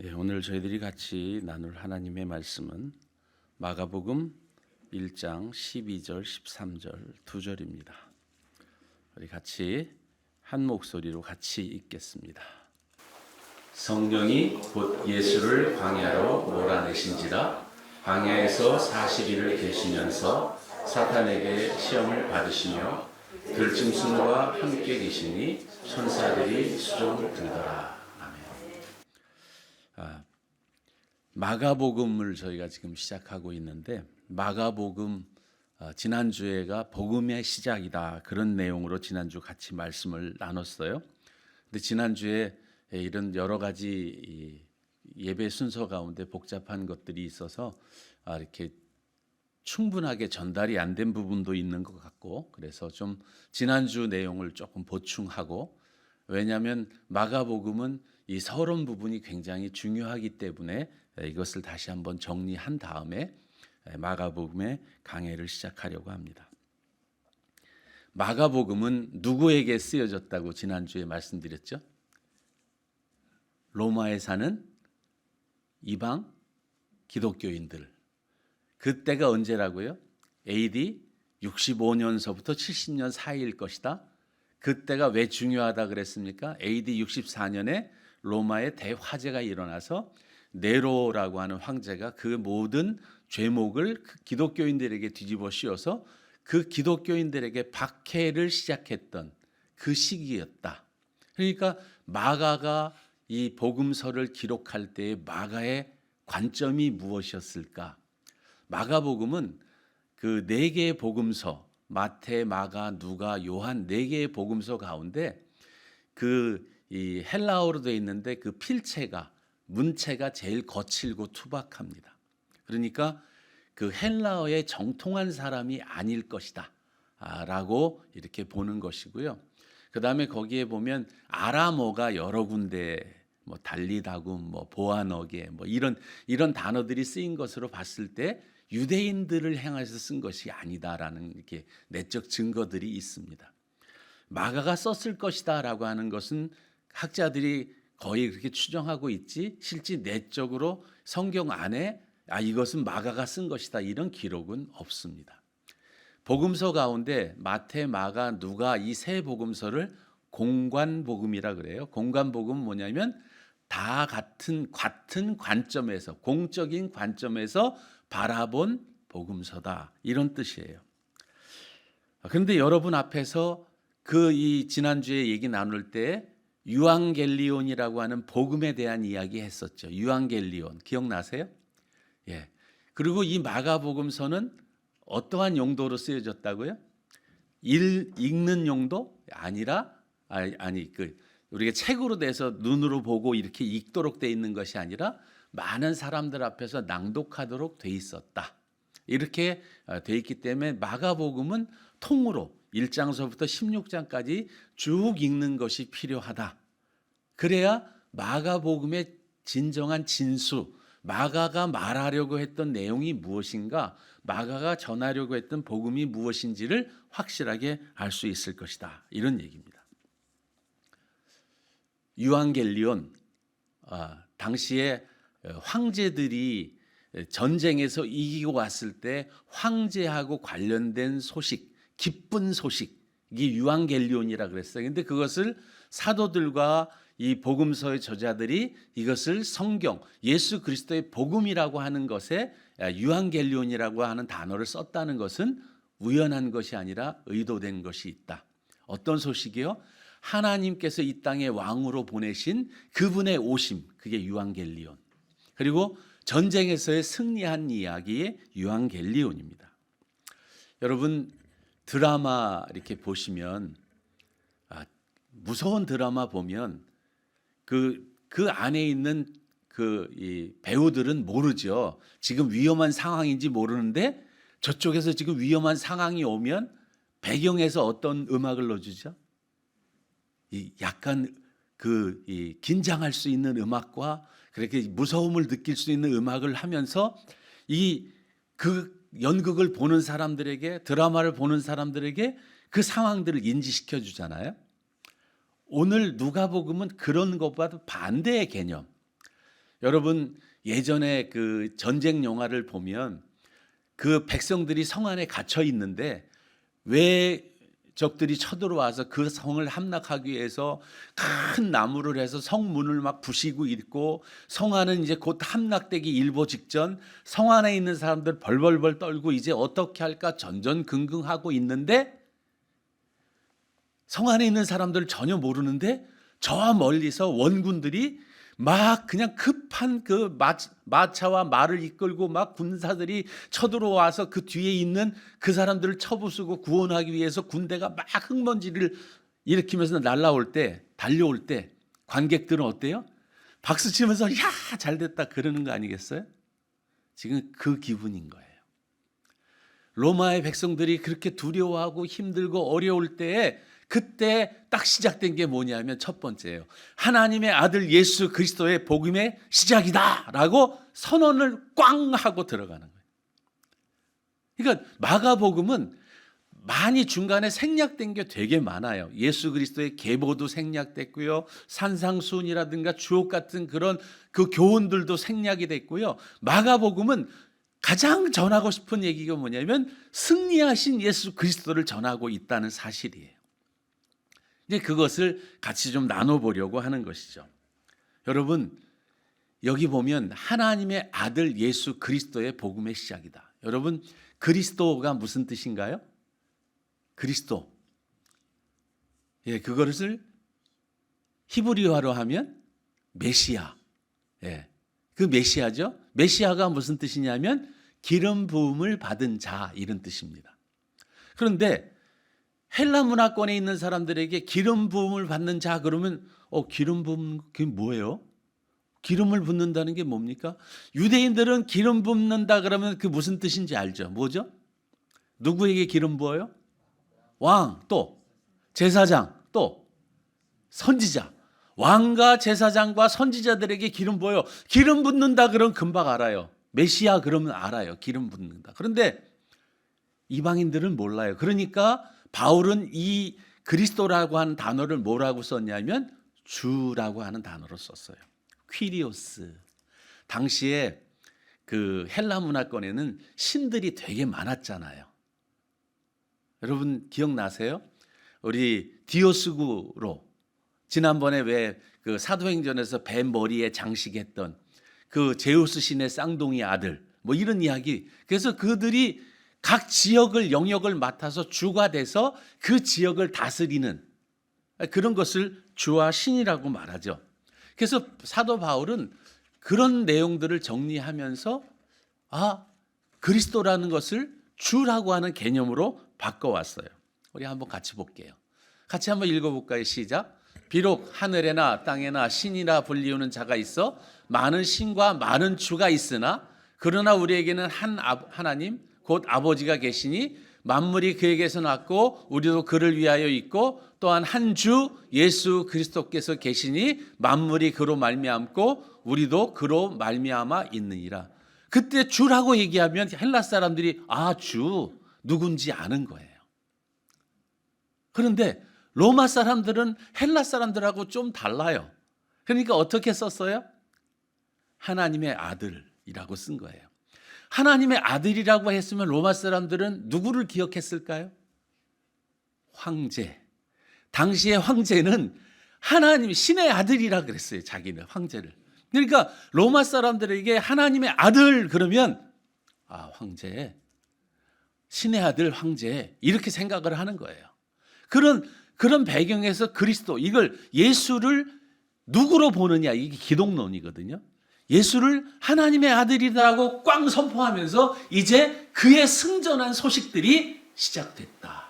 오늘 저희들이 같이 나눌 하나님의 말씀은 마가복음 1장 12절 13절 두 절입니다. 우리 같이 한 목소리로 같이 읽겠습니다. 성령이 곧 예수를 광야로 몰아내신지라 광야에서 40일을 계시면서 사탄에게 시험을 받으시며 들짐승과 함께 계시니 천사들이 수종을 들더라. 마가복음을 저희가 지금 시작하고 있는데 마가복음 지난주에가 복음의 시작이다 그런 내용으로 지난주 같이 말씀을 나눴어요. 근데 지난주에 이런 여러 가지 예배 순서 가운데 복잡한 것들이 있어서 이렇게 충분하게 전달이 안 된 부분도 있는 것 같고, 그래서 좀 지난주 내용을 조금 보충하고, 왜냐하면 마가복음은 이 서론 부분이 굉장히 중요하기 때문에 이것을 다시 한번 정리한 다음에 마가복음의 강해를 시작하려고 합니다. 마가복음은 누구에게 쓰여졌다고 지난주에 말씀드렸죠? 로마에 사는 이방 기독교인들. 그때가 언제라고요? AD 65년서부터 70년 사이일 것이다. 그때가 왜 중요하다 그랬습니까? AD 64년에 로마에 대화재가 일어나서 네로라고 하는 황제가 그 모든 죄목을 기독교인들에게 뒤집어 씌워서 그 기독교인들에게 박해를 시작했던 그 시기였다. 그러니까 마가가 이 복음서를 기록할 때의 마가의 관점이 무엇이었을까? 마가복음은 그 네 개의 복음서, 마태, 마가, 누가, 요한 네 개의 복음서 가운데 이 헬라어로 되어 있는데 그 필체가 문체가 제일 거칠고 투박합니다. 그러니까 그 헬라어에 정통한 사람이 아닐 것이다 라고 이렇게 보는 것이고요. 그 다음에 거기에 보면 아람어가 여러 군데 뭐 달리다굼, 뭐 보아너게, 뭐 이런 단어들이 쓰인 것으로 봤을 때 유대인들을 향해서 쓴 것이 아니다라는 이렇게 내적 증거들이 있습니다. 마가가 썼을 것이다라고 하는 것은 학자들이 거의 그렇게 추정하고 있지, 실제 내적으로 성경 안에 이것은 마가가 쓴 것이다 이런 기록은 없습니다. 복음서 가운데 마태, 마가, 누가 이 세 복음서를 공관복음이라 그래요. 공관복음은 뭐냐면 다 같은 관점에서, 공적인 관점에서 바라본 복음서다 이런 뜻이에요. 그런데 여러분 앞에서 이 지난주에 얘기 나눌 때 유앙겔리온이라고 하는 복음에 대한 이야기 했었죠. 유앙겔리온 기억나세요? 예. 그리고 이 마가복음서는 어떠한 용도로 쓰여졌다고요? 읽는 용도 아니라 우리가 책으로 돼서 눈으로 보고 이렇게 읽도록 돼 있는 것이 아니라 많은 사람들 앞에서 낭독하도록 돼 있었다. 이렇게 돼 있기 때문에 마가복음은 통으로 1장서부터 16장까지 쭉 읽는 것이 필요하다. 그래야 마가복음의 진정한 진수, 마가가 말하려고 했던 내용이 무엇인가, 마가가 전하려고 했던 복음이 무엇인지를 확실하게 알 수 있을 것이다. 이런 얘기입니다. 유앙겔리온, 당시에 황제들이 전쟁에서 이기고 왔을 때 황제하고 관련된 소식, 기쁜 소식이 유앙겔리온이라 그랬어요. 근데 그것을 사도들과 이 복음서의 저자들이 이것을 성경, 예수 그리스도의 복음이라고 하는 것에 유앙겔리온이라고 하는 단어를 썼다는 것은 우연한 것이 아니라 의도된 것이 있다. 어떤 소식이요? 하나님께서 이 땅에 왕으로 보내신 그분의 오심, 그게 유앙겔리온. 그리고 전쟁에서의 승리한 이야기의 유앙겔리온입니다. 여러분 드라마 이렇게 보시면 무서운 드라마 보면 그 안에 있는 이 배우들은 모르죠. 지금 위험한 상황인지 모르는데 저쪽에서 지금 위험한 상황이 오면 배경에서 어떤 음악을 넣어주죠? 약간 이 긴장할 수 있는 음악과 그렇게 무서움을 느낄 수 있는 음악을 하면서 그 연극을 보는 사람들에게, 드라마를 보는 사람들에게 그 상황들을 인지시켜 주잖아요. 오늘 누가복음은 그런 것과도 반대의 개념. 여러분 예전에 그 전쟁 영화를 보면 그 백성들이 성 안에 갇혀 있는데 왜 적들이 쳐들어와서 그 성을 함락하기 위해서 큰 나무를 해서 성문을 막 부시고 있고 성 안은 이제 곧 함락되기 일보 직전, 성 안에 있는 사람들 벌벌벌 떨고 이제 어떻게 할까 전전긍긍하고 있는데 성 안에 있는 사람들 전혀 모르는데 저 멀리서 원군들이 막 그냥 급한 그 마차와 말을 이끌고 막 군사들이 쳐들어와서 그 뒤에 있는 그 사람들을 쳐부수고 구원하기 위해서 군대가 막 흙먼지를 일으키면서 날아올 때, 달려올 때 관객들은 어때요? 박수 치면서 야 잘됐다 그러는 거 아니겠어요? 지금 그 기분인 거예요. 로마의 백성들이 그렇게 두려워하고 힘들고 어려울 때에 그때 딱 시작된 게 뭐냐면 첫 번째예요. 하나님의 아들 예수 그리스도의 복음의 시작이다 라고 선언을 꽝 하고 들어가는 거예요. 그러니까 마가복음은 많이 중간에 생략된 게 되게 많아요. 예수 그리스도의 계보도 생략됐고요. 산상수훈이라든가 주옥 같은 그런 그 교훈들도 생략이 됐고요. 마가복음은 가장 전하고 싶은 얘기가 뭐냐면 승리하신 예수 그리스도를 전하고 있다는 사실이에요. 이제 그것을 같이 좀 나눠보려고 하는 것이죠. 여러분 여기 보면 하나님의 아들 예수 그리스도의 복음의 시작이다. 여러분 그리스도가 무슨 뜻인가요? 그리스도. 예, 그것을 히브리어로 하면 메시아. 예, 그 메시아죠. 메시아가 무슨 뜻이냐면 기름 부음을 받은 자 이런 뜻입니다. 그런데 헬라 문화권에 있는 사람들에게 기름 부음을 받는 자 그러면 기름 부음 그게 뭐예요? 기름을 붓는다는 게 뭡니까? 유대인들은 기름 붓는다 그러면 그 무슨 뜻인지 알죠? 뭐죠? 누구에게 기름 부어요? 왕, 또 제사장, 또 선지자. 왕과 제사장과 선지자들에게 기름 부어요. 기름 붓는다 그러면 금방 알아요. 메시아 그러면 알아요. 기름 붓는다. 그런데 이방인들은 몰라요. 그러니까 바울은 이 그리스도라고 하는 단어를 뭐라고 썼냐면 주라고 하는 단어로 썼어요. 퀴리오스. 당시에 그 헬라 문화권에는 신들이 되게 많았잖아요. 여러분 기억나세요? 우리 디오스구로 지난번에 왜 그 사도행전에서 뱀 머리에 장식했던 그 제우스 신의 쌍둥이 아들 뭐 이런 이야기. 그래서 그들이 각 지역을 영역을 맡아서 주가 돼서 그 지역을 다스리는 그런 것을 주와 신이라고 말하죠. 그래서 사도 바울은 그런 내용들을 정리하면서 그리스도라는 것을 주라고 하는 개념으로 바꿔왔어요. 우리 한번 같이 볼게요. 같이 한번 읽어볼까요? 시작. 비록 하늘에나 땅에나 신이라 불리우는 자가 있어 많은 신과 많은 주가 있으나 그러나 우리에게는 한 하나님 곧 아버지가 계시니 만물이 그에게서 났고 우리도 그를 위하여 있고 또한 한 주 예수 그리스도께서 계시니 만물이 그로 말미암고 우리도 그로 말미암아 있느니라. 그때 주라고 얘기하면 헬라 사람들이 주 누군지 아는 거예요. 그런데 로마 사람들은 헬라 사람들하고 좀 달라요. 그러니까 어떻게 썼어요? 하나님의 아들이라고 쓴 거예요. 하나님의 아들이라고 했으면 로마 사람들은 누구를 기억했을까요? 황제. 당시의 황제는 하나님 신의 아들이라 그랬어요. 자기는 황제를. 그러니까 로마 사람들에게 하나님의 아들 그러면 황제, 신의 아들 황제 이렇게 생각을 하는 거예요. 그런 배경에서 그리스도 이걸 예수를 누구로 보느냐 이게 기독론이거든요. 예수를 하나님의 아들이라고 꽝 선포하면서 이제 그의 승전한 소식들이 시작됐다.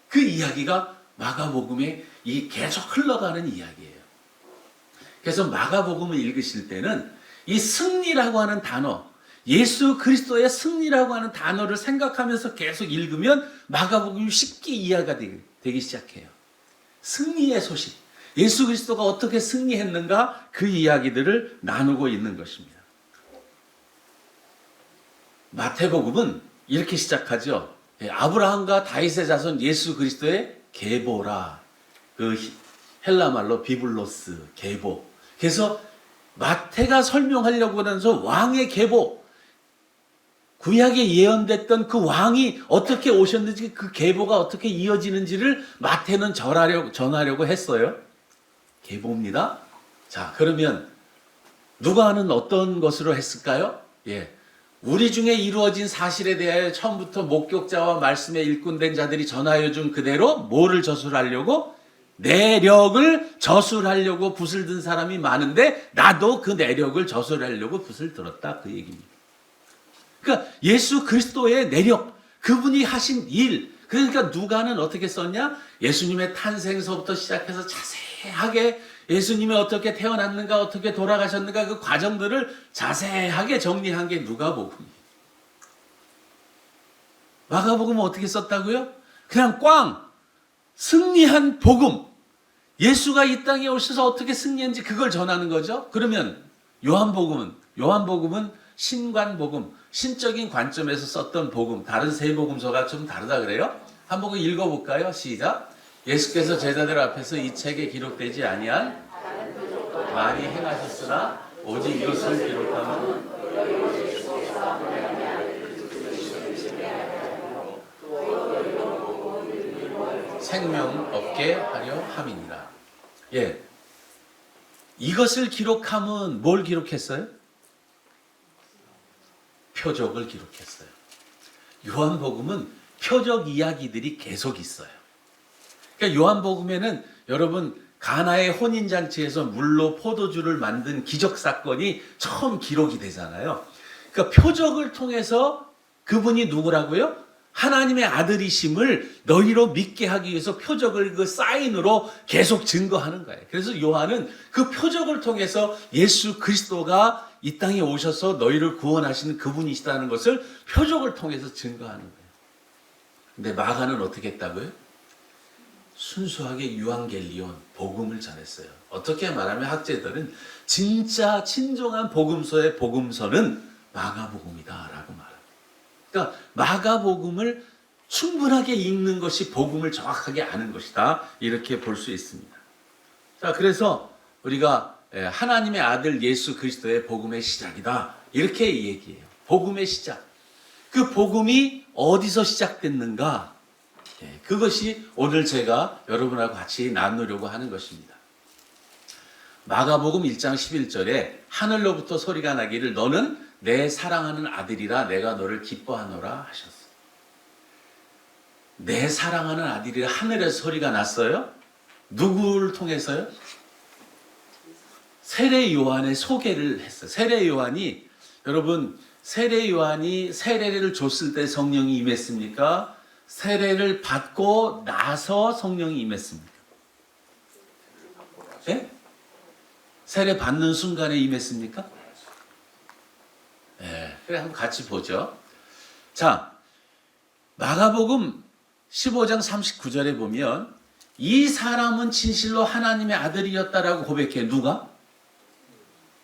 그 이야기가 마가복음에 계속 흘러가는 이야기예요. 그래서 마가복음을 읽으실 때는 이 승리라고 하는 단어, 예수 그리스도의 승리라고 하는 단어를 생각하면서 계속 읽으면 마가복음이 쉽게 이해가 되기 시작해요. 승리의 소식. 예수 그리스도가 어떻게 승리했는가 그 이야기들을 나누고 있는 것입니다. 마태복음은 이렇게 시작하죠. 아브라함과 다윗의 자손 예수 그리스도의 계보라. 그 헬라 말로 비블로스 계보. 그래서 마태가 설명하려고 하면서 왕의 계보, 구약에 예언됐던 그 왕이 어떻게 오셨는지, 그 계보가 어떻게 이어지는지를 마태는 전하려고 했어요. 계보입니다. 자, 그러면 누가는 어떤 것으로 했을까요? 예. 우리 중에 이루어진 사실에 대하여 처음부터 목격자와 말씀에 일꾼된 자들이 전하여 준 그대로 뭐를 저술하려고? 내력을 저술하려고 붓을 든 사람이 많은데 나도 그 내력을 저술하려고 붓을 들었다, 그 얘기입니다. 그러니까 예수 그리스도의 내력, 그분이 하신 일, 그러니까 누가는 어떻게 썼냐? 예수님의 탄생서부터 시작해서 자세하게 예수님이 어떻게 태어났는가, 어떻게 돌아가셨는가, 그 과정들을 자세하게 정리한 게 누가복음이에요. 마가복음은 어떻게 썼다고요? 그냥 꽝! 승리한 복음. 예수가 이 땅에 오셔서 어떻게 승리했는지 그걸 전하는 거죠. 그러면 요한복음은 신관복음, 신적인 관점에서 썼던 복음, 다른 세 복음서가 좀 다르다 그래요? 한번 읽어볼까요? 시작. 예수께서 제자들 앞에서 이 책에 기록되지 아니한 많이 행하셨으나 오직 이것을 기록하면 생명 없게 하려 함이니라. 예, 이것을 기록하면 뭘 기록했어요? 표적을 기록했어요. 요한복음은 표적 이야기들이 계속 있어요. 그러니까 요한복음에는 여러분 가나의 혼인잔치에서 물로 포도주를 만든 기적사건이 처음 기록이 되잖아요. 그러니까 표적을 통해서 그분이 누구라고요? 하나님의 아들이심을 너희로 믿게 하기 위해서 표적을 그 사인으로 계속 증거하는 거예요. 그래서 요한은 그 표적을 통해서 예수 그리스도가 이 땅에 오셔서 너희를 구원하시는 그분이시다는 것을 표적을 통해서 증거하는 거예요. 근데 마가는 어떻게 했다고요? 순수하게 유앙겔리온, 복음을 전했어요. 어떻게 말하면 학자들은 진짜 진정한 복음서의 복음서는 마가복음이다라고 말합니다. 그러니까 마가복음을 충분하게 읽는 것이 복음을 정확하게 아는 것이다, 이렇게 볼 수 있습니다. 자, 그래서 우리가 하나님의 아들 예수 그리스도의 복음의 시작이다, 이렇게 얘기해요. 복음의 시작. 그 복음이 어디서 시작됐는가? 그것이 오늘 제가 여러분하고 같이 나누려고 하는 것입니다. 마가복음 1장 11절에 하늘로부터 소리가 나기를 너는 내 사랑하는 아들이라 내가 너를 기뻐하노라 하셨어. 내 사랑하는 아들이라 하늘에서 소리가 났어요? 누구를 통해서요? 세례 요한의 소개를 했어요. 세례 요한이, 여러분, 세례 요한이 세례를 줬을 때 성령이 임했습니까? 세례를 받고 나서 성령이 임했습니까? 예? 세례 받는 순간에 임했습니까? 예, 그래, 한번 같이 보죠. 자, 마가복음 15장 39절에 보면 이 사람은 진실로 하나님의 아들이었다라고 고백해. 누가?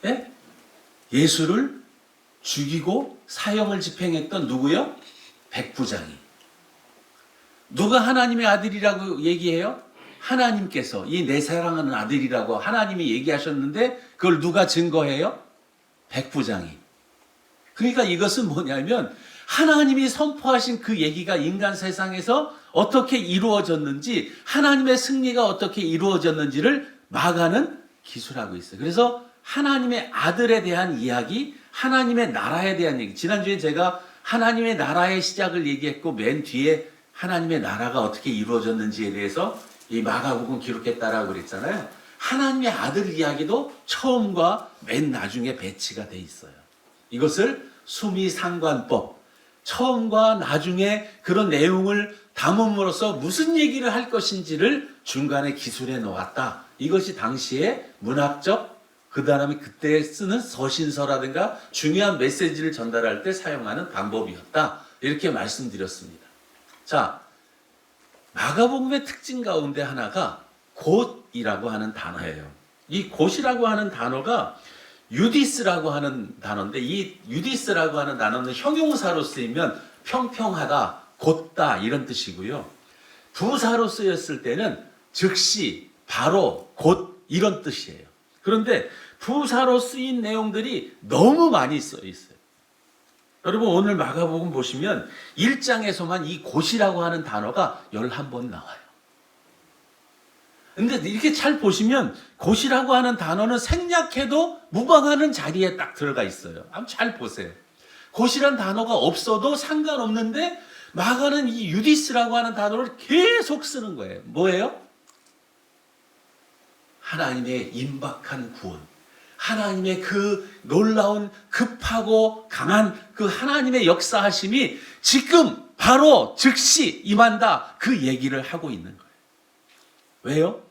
예? 예수를 죽이고 사형을 집행했던 누구요? 백부장이. 누가 하나님의 아들이라고 얘기해요? 하나님께서 이 내 사랑하는 아들이라고 하나님이 얘기하셨는데 그걸 누가 증거해요? 백부장이. 그러니까 이것은 뭐냐면 하나님이 선포하신 그 얘기가 인간 세상에서 어떻게 이루어졌는지, 하나님의 승리가 어떻게 이루어졌는지를 마가는 기술하고 있어요. 그래서 하나님의 아들에 대한 이야기, 하나님의 나라에 대한 얘기. 지난주에 제가 하나님의 나라의 시작을 얘기했고 맨 뒤에 하나님의 나라가 어떻게 이루어졌는지에 대해서 이 마가복음 기록했다라고 그랬잖아요. 하나님의 아들 이야기도 처음과 맨 나중에 배치가 돼 있어요. 이것을 수미상관법, 처음과 나중에 그런 내용을 담음으로써 무슨 얘기를 할 것인지를 중간에 기술해 놓았다. 이것이 당시에 문학적, 그 다음에 그때 쓰는 서신서라든가 중요한 메시지를 전달할 때 사용하는 방법이었다, 이렇게 말씀드렸습니다. 자, 마가복음의 특징 가운데 하나가 곧이라고 하는 단어예요. 이 곧이라고 하는 단어가 유디스라고 하는 단어인데, 이 유디스라고 하는 단어는 형용사로 쓰이면 평평하다, 곧다 이런 뜻이고요. 부사로 쓰였을 때는 즉시, 바로, 곧 이런 뜻이에요. 그런데 부사로 쓰인 내용들이 너무 많이 써 있어요. 여러분 오늘 마가복음 보시면 1장에서만 이 곧이라고 하는 단어가 11번 나와요. 근데 이렇게 잘 보시면 곧이라고 하는 단어는 생략해도 무방하는 자리에 딱 들어가 있어요. 한번 잘 보세요. 곧이란 단어가 없어도 상관없는데 마가는 이 유디스라고 하는 단어를 계속 쓰는 거예요. 뭐예요? 하나님의 임박한 구원. 하나님의 그 놀라운 급하고 강한 그 하나님의 역사하심이 지금 바로 즉시 임한다. 그 얘기를 하고 있는 거예요. 왜요?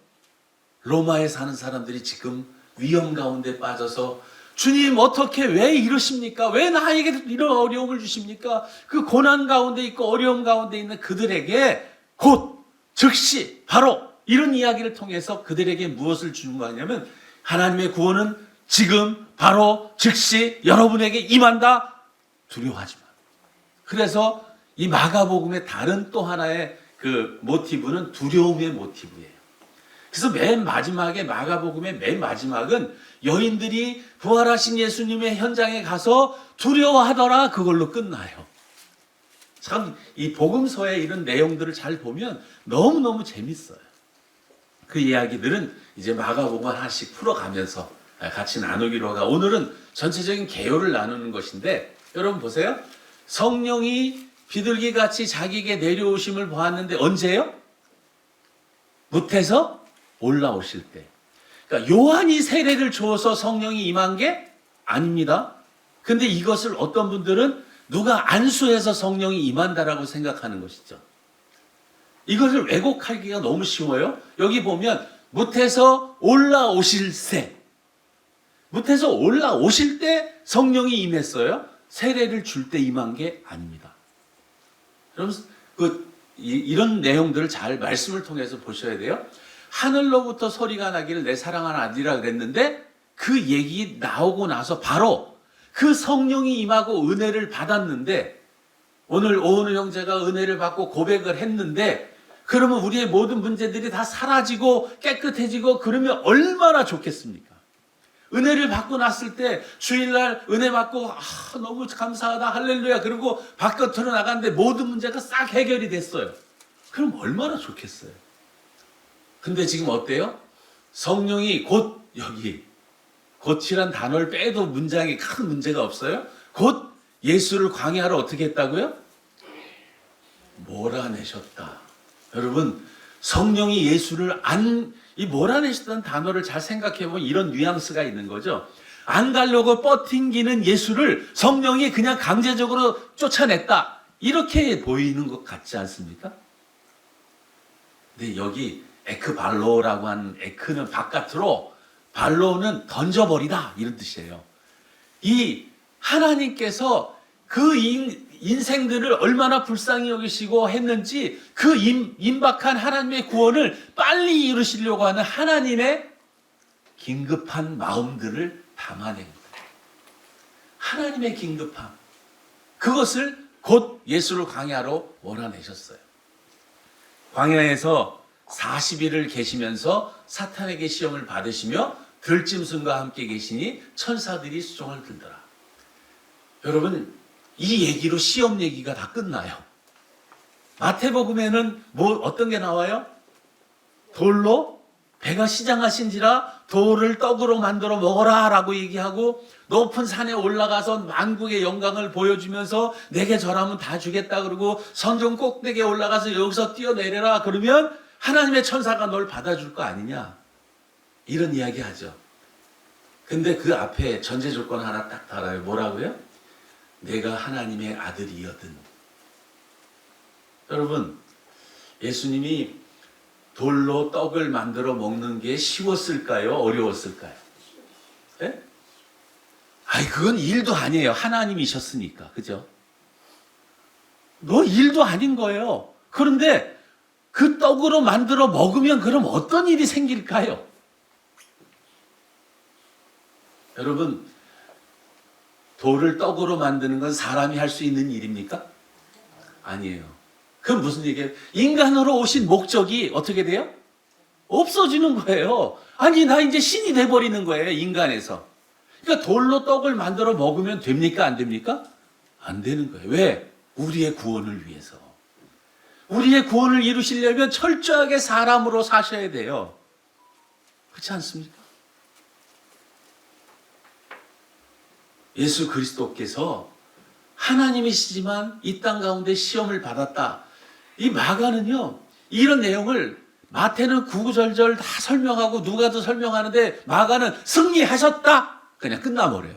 로마에 사는 사람들이 지금 위험 가운데 빠져서 주님 어떻게 왜 이러십니까? 왜 나에게 이런 어려움을 주십니까? 그 고난 가운데 있고 어려움 가운데 있는 그들에게 곧 즉시 바로 이런 이야기를 통해서 그들에게 무엇을 주는 거냐면 하나님의 구원은 지금 바로 즉시 여러분에게 임한다. 두려워하지 마. 그래서 이 마가복음의 다른 또 하나의 그 모티브는 두려움의 모티브예요. 그래서 맨 마지막에 마가복음의 맨 마지막은 여인들이 부활하신 예수님의 현장에 가서 두려워하더라 그걸로 끝나요. 참 이 복음서의 이런 내용들을 잘 보면 너무너무 재밌어요. 그 이야기들은 이제 마가복음 하나씩 풀어가면서 같이 나누기로 하고 오늘은 전체적인 개요를 나누는 것인데 여러분 보세요. 성령이 비둘기같이 자기에게 내려오심을 보았는데 언제요? 무태서 올라오실 때. 그러니까 요한이 세례를 주어서 성령이 임한 게 아닙니다. 근데 이것을 어떤 분들은 누가 안수해서 성령이 임한다라고 생각하는 것이죠. 이것을 왜곡하기가 너무 쉬워요. 여기 보면 무태서 올라오실세. 무태서 올라오실 때 성령이 임했어요. 세례를 줄 때 임한 게 아닙니다. 여러분 이런 내용들을 잘 말씀을 통해서 보셔야 돼요. 하늘로부터 소리가 나기를 내 사랑하는 아들이라 그랬는데 그 얘기 나오고 나서 바로 그 성령이 임하고 은혜를 받았는데 오늘 오은우 형제가 은혜를 받고 고백을 했는데 그러면 우리의 모든 문제들이 다 사라지고 깨끗해지고 그러면 얼마나 좋겠습니까? 은혜를 받고 났을 때 주일날 은혜 받고 너무 감사하다 할렐루야 그러고 바깥으로 나갔는데 모든 문제가 싹 해결이 됐어요. 그럼 얼마나 좋겠어요. 근데 지금 어때요? 성령이 곧 여기 곧이란 단어를 빼도 문장에 큰 문제가 없어요. 곧 예수를 광야로 어떻게 했다고요? 몰아내셨다. 여러분 성령이 예수를 이 몰아내셨다는 단어를 잘 생각해보면 이런 뉘앙스가 있는 거죠. 안 가려고 뻗팅기는 예수를 성령이 그냥 강제적으로 쫓아냈다. 이렇게 보이는 것 같지 않습니까? 근데 여기 에크발로라고 하는 에크는 바깥으로 발로는 던져버리다 이런 뜻이에요. 이 하나님께서 그 인생들을 얼마나 불쌍히 여기시고 했는지 그 임박한 하나님의 구원을 빨리 이루시려고 하는 하나님의 긴급한 마음들을 담아낸 거예요. 하나님의 긴급함. 그것을 곧 예수를 광야로 몰아내셨어요. 광야에서 40일을 계시면서 사탄에게 시험을 받으시며 들짐승과 함께 계시니 천사들이 수종을 들더라. 여러분 이 얘기로 시험 얘기가 다 끝나요. 마태복음에는 어떤 게 나와요? 돌로 배가 시장하신지라 돌을 떡으로 만들어 먹어라 라고 얘기하고 높은 산에 올라가서 만국의 영광을 보여주면서 내게 절하면 다 주겠다 그러고 성전 꼭대기에 올라가서 여기서 뛰어내려라 그러면 하나님의 천사가 널 받아줄 거 아니냐 이런 이야기 하죠. 근데 그 앞에 전제 조건 하나 딱 달아요. 뭐라고요? 내가 하나님의 아들이거든. 여러분 예수님이 돌로 떡을 만들어 먹는 게 쉬웠을까요? 어려웠을까요? 네? 그건 일도 아니에요. 하나님이셨으니까. 그죠? 일도 아닌 거예요. 그런데 그 떡으로 만들어 먹으면 그럼 어떤 일이 생길까요? 여러분 돌을 떡으로 만드는 건 사람이 할 수 있는 일입니까? 아니에요. 그럼 무슨 얘기예요? 인간으로 오신 목적이 어떻게 돼요? 없어지는 거예요. 아니, 나 이제 신이 돼버리는 거예요, 인간에서. 그러니까 돌로 떡을 만들어 먹으면 됩니까? 안 됩니까? 안 되는 거예요. 왜? 우리의 구원을 위해서. 우리의 구원을 이루시려면 철저하게 사람으로 사셔야 돼요. 그렇지 않습니까? 예수 그리스도께서 하나님이시지만 이 땅 가운데 시험을 받았다. 이 마가는요, 이런 내용을 마태는 구구절절 다 설명하고 누가도 설명하는데 마가는 승리하셨다. 그냥 끝나버려요.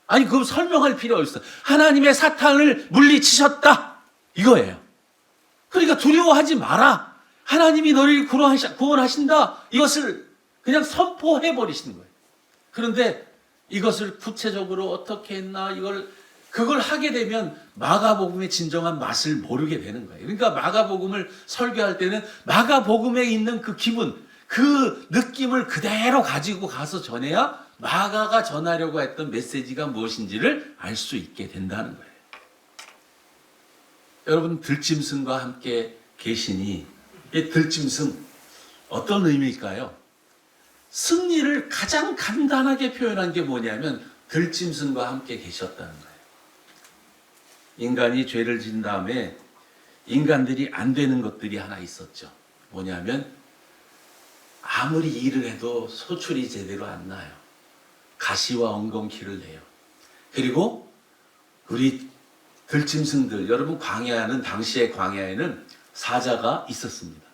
아니, 그럼 설명할 필요가 없어. 하나님의 사탄을 물리치셨다. 이거예요. 그러니까 두려워하지 마라. 하나님이 너를 구원하신다. 이것을 그냥 선포해 버리시는 거예요. 그런데 이것을 구체적으로 어떻게 했나, 그걸 하게 되면 마가복음의 진정한 맛을 모르게 되는 거예요. 그러니까 마가복음을 설교할 때는 마가복음에 있는 그 기분, 그 느낌을 그대로 가지고 가서 전해야 마가가 전하려고 했던 메시지가 무엇인지를 알 수 있게 된다는 거예요. 여러분, 들짐승과 함께 계시니, 이 들짐승 어떤 의미일까요? 승리를 가장 간단하게 표현한 게 뭐냐면 들짐승과 함께 계셨다는 거예요. 인간이 죄를 지은 다음에 인간들이 안 되는 것들이 하나 있었죠. 뭐냐면 아무리 일을 해도 소출이 제대로 안 나요. 가시와 엉겅퀴를 내요. 그리고 우리 들짐승들, 여러분, 당시의 광야에는 사자가 있었습니다.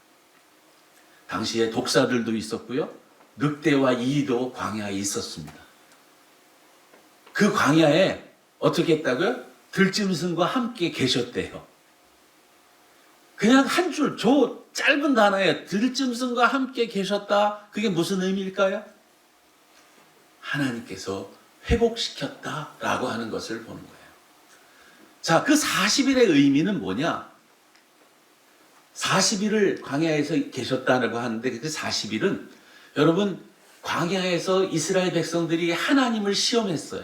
당시에 독사들도 있었고요. 늑대와 이도 광야에 있었습니다. 그 광야에 어떻게 했다고요? 들짐승과 함께 계셨대요. 그냥 한 줄, 저 짧은 단어에 들짐승과 함께 계셨다. 그게 무슨 의미일까요? 하나님께서 회복시켰다라고 하는 것을 보는 거예요. 자, 그 40일의 의미는 뭐냐? 40일을 광야에서 계셨다고 하는데 그 40일은 여러분, 광야에서 이스라엘 백성들이 하나님을 시험했어요.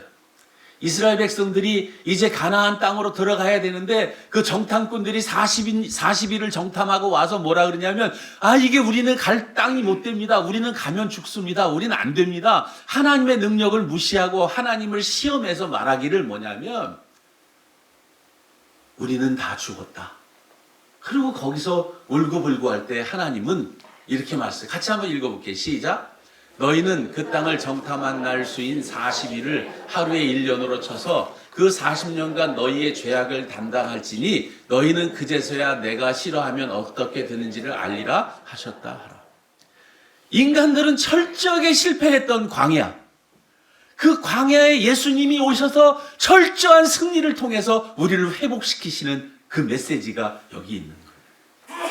이스라엘 백성들이 이제 가나안 땅으로 들어가야 되는데 그 정탐꾼들이 40일을 정탐하고 와서 뭐라 그러냐면, 이게 우리는 갈 땅이 못 됩니다. 우리는 가면 죽습니다. 우리는 안 됩니다. 하나님의 능력을 무시하고 하나님을 시험해서 말하기를 뭐냐면, 우리는 다 죽었다. 그리고 거기서 울고불고 할 때 하나님은 이렇게 말씀해요. 같이 한번 읽어볼게요. 시작. 너희는 그 땅을 정탐한 날 수인 40일을 하루의 1년으로 쳐서 그 40년간 너희의 죄악을 담당할지니 너희는 그제서야 내가 싫어하면 어떻게 되는지를 알리라 하셨다 하라. 인간들은 철저하게 실패했던 광야, 그 광야에 예수님이 오셔서 철저한 승리를 통해서 우리를 회복시키시는 그 메시지가 여기 있는 거예요.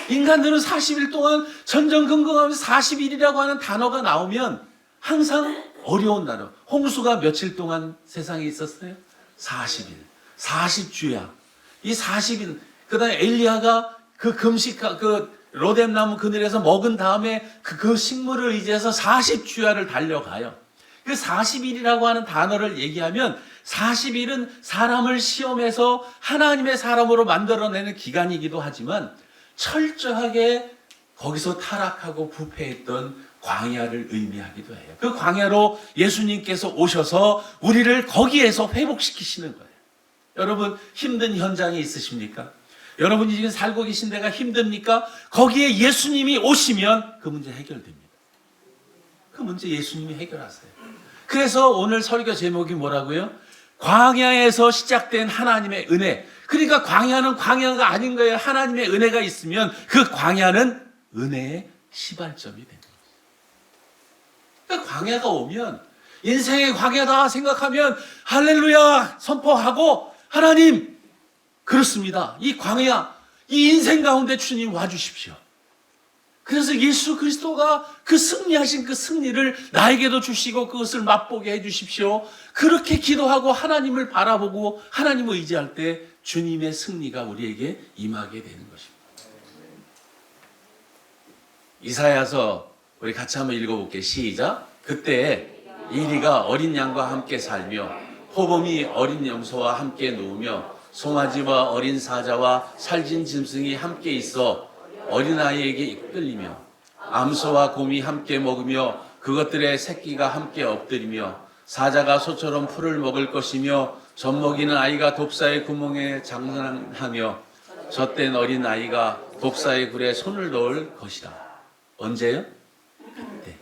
인간들은 40일 동안 전전긍긍하면서 40일이라고 하는 단어가 나오면 항상 어려운 단어. 홍수가 며칠 동안 세상에 있었어요? 40일. 40주야. 이 40일. 그 다음에 엘리야가 그 로뎀나무 그늘에서 먹은 다음에 그 식물을 의지해서 40주야를 달려가요. 그 40일이라고 하는 단어를 얘기하면 40일은 사람을 시험해서 하나님의 사람으로 만들어내는 기간이기도 하지만 철저하게 거기서 타락하고 부패했던 광야를 의미하기도 해요. 그 광야로 예수님께서 오셔서 우리를 거기에서 회복시키시는 거예요. 여러분, 힘든 현장이 있으십니까? 여러분이 지금 살고 계신 데가 힘듭니까? 거기에 예수님이 오시면 그 문제 해결됩니다. 그 문제 예수님이 해결하세요. 그래서 오늘 설교 제목이 뭐라고요? 광야에서 시작된 하나님의 은혜. 그러니까 광야는 광야가 아닌 거예요. 하나님의 은혜가 있으면 그 광야는 은혜의 시발점이 됩니다. 그러니까 광야가 오면 인생의 광야다 생각하면 할렐루야 선포하고, 하나님, 그렇습니다. 이 광야, 이 인생 가운데 주님 와주십시오. 그래서 예수 그리스도가 그 승리하신 그 승리를 나에게도 주시고 그것을 맛보게 해주십시오. 그렇게 기도하고 하나님을 바라보고 하나님을 의지할 때 주님의 승리가 우리에게 임하게 되는 것입니다. 이사야서 우리 같이 한번 읽어볼게요. 시작. 그때 이리가 어린 양과 함께 살며 호범이 어린 염소와 함께 누우며 송아지와 어린 사자와 살진 짐승이 함께 있어 어린아이에게 이끌리며 암소와 곰이 함께 먹으며 그것들의 새끼가 함께 엎드리며 사자가 소처럼 풀을 먹을 것이며 젖먹이는 아이가 독사의 구멍에 장난하며 젖된 어린 아이가 독사의 굴에 손을 넣을 것이다. 언제요? 네.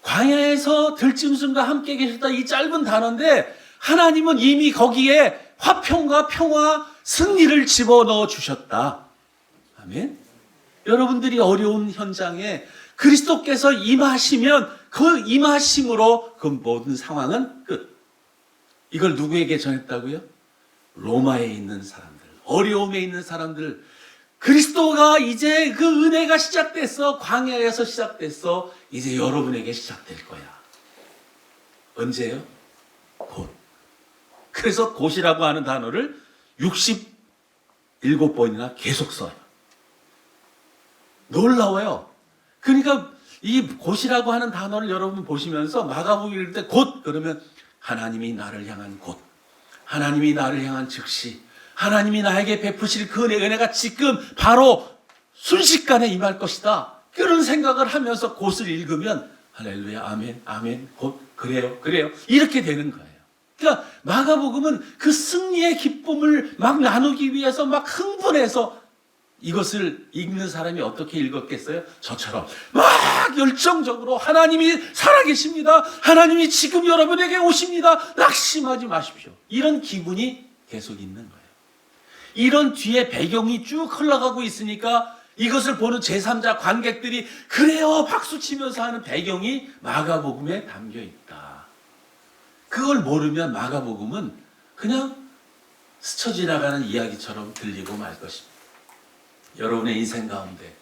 광야에서 들짐승과 함께 계셨다. 이 짧은 단어인데 하나님은 이미 거기에 화평과 평화, 승리를 집어넣어 주셨다. 아멘. 여러분들이 어려운 현장에 그리스도께서 임하시면 그 임하심으로 그 모든 상황은 끝. 이걸 누구에게 전했다고요? 로마에 있는 사람들, 어려움에 있는 사람들. 그리스도가 이제 그 은혜가 시작됐어. 광야에서 시작됐어. 이제 여러분에게 시작될 거야. 언제요? 곧. 그래서 곧이라고 하는 단어를 67번이나 계속 써요. 놀라워요. 그러니까 이 곧이라고 하는 단어를 여러분 보시면서 마가복음 읽을 때 곧 그러면 하나님이 나를 향한 곧, 하나님이 나를 향한 즉시, 하나님이 나에게 베푸실 그 은혜가 지금 바로 순식간에 임할 것이다. 그런 생각을 하면서 곧을 읽으면 할렐루야, 아멘, 아멘, 곧, 그래요, 그래요. 이렇게 되는 거예요. 그러니까 마가복음은 그 승리의 기쁨을 막 나누기 위해서 막 흥분해서 이것을 읽는 사람이 어떻게 읽었겠어요? 저처럼 막 열정적으로 하나님이 살아계십니다. 하나님이 지금 여러분에게 오십니다. 낙심하지 마십시오. 이런 기분이 계속 있는 거예요. 이런 뒤에 배경이 쭉 흘러가고 있으니까 이것을 보는 제3자 관객들이 그래요 박수치면서 하는 배경이 마가복음에 담겨 있다. 그걸 모르면 마가복음은 그냥 스쳐 지나가는 이야기처럼 들리고 말 것입니다. 여러분의 인생 가운데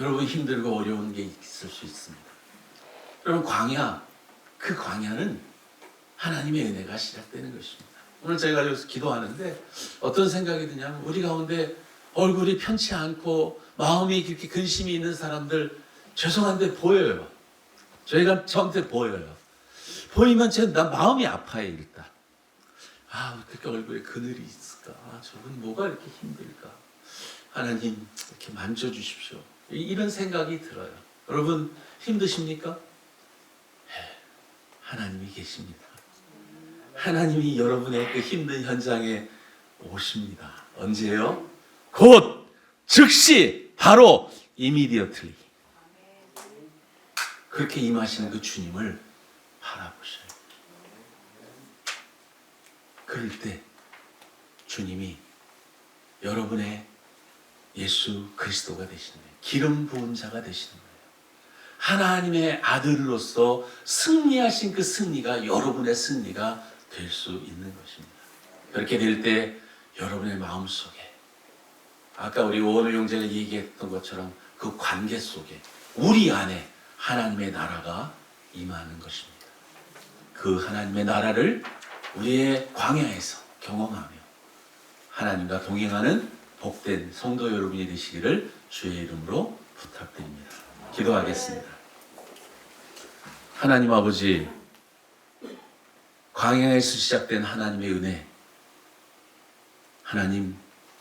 여러분 힘들고 어려운 게 있을 수 있습니다. 여러분 광야, 그 광야는 하나님의 은혜가 시작되는 것입니다. 오늘 제가 여기서 기도하는데 어떤 생각이 드냐면 우리 가운데 얼굴이 편치 않고 마음이 그렇게 근심이 있는 사람들 죄송한데 보여요. 저한테 보여요. 보이면 난 마음이 아파요. 일단 어떻게 얼굴에 그늘이 있을까? 저분 뭐가 이렇게 힘들까? 하나님 이렇게 만져주십시오. 이런 생각이 들어요. 여러분 힘드십니까? 하나님이 계십니다. 하나님이 여러분의 그 힘든 현장에 오십니다. 언제요? 곧, 즉시, 바로, immediately. 그렇게 임하시는 그 주님을 바라보셔요. 그럴 때 주님이 여러분의 예수 그리스도가 되시는 거예요. 기름 부은 자가 되시는 거예요. 하나님의 아들로서 승리하신 그 승리가 여러분의 승리가 될 수 있는 것입니다. 그렇게 될 때 여러분의 마음속에 아까 우리 오은우 형제가 얘기했던 것처럼 그 관계 속에 우리 안에 하나님의 나라가 임하는 것입니다. 그 하나님의 나라를 우리의 광야에서 경험하며 하나님과 동행하는 복된 성도 여러분이 되시기를 주의 이름으로 부탁드립니다. 기도하겠습니다. 하나님 아버지, 광야에서 시작된 하나님의 은혜, 하나님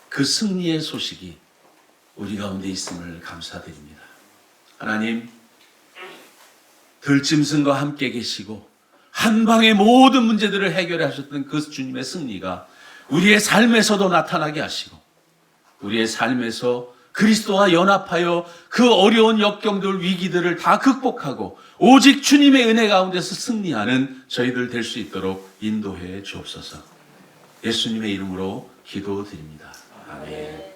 그 승리의 소식이 우리 가운데 있음을 감사드립니다. 하나님, 들짐승과 함께 계시고 한 방에 모든 문제들을 해결하셨던 그 주님의 승리가 우리의 삶에서도 나타나게 하시고 우리의 삶에서 그리스도와 연합하여 그 어려운 역경들, 위기들을 다 극복하고 오직 주님의 은혜 가운데서 승리하는 저희들 될 수 있도록 인도해 주옵소서. 예수님의 이름으로 기도드립니다. 아멘.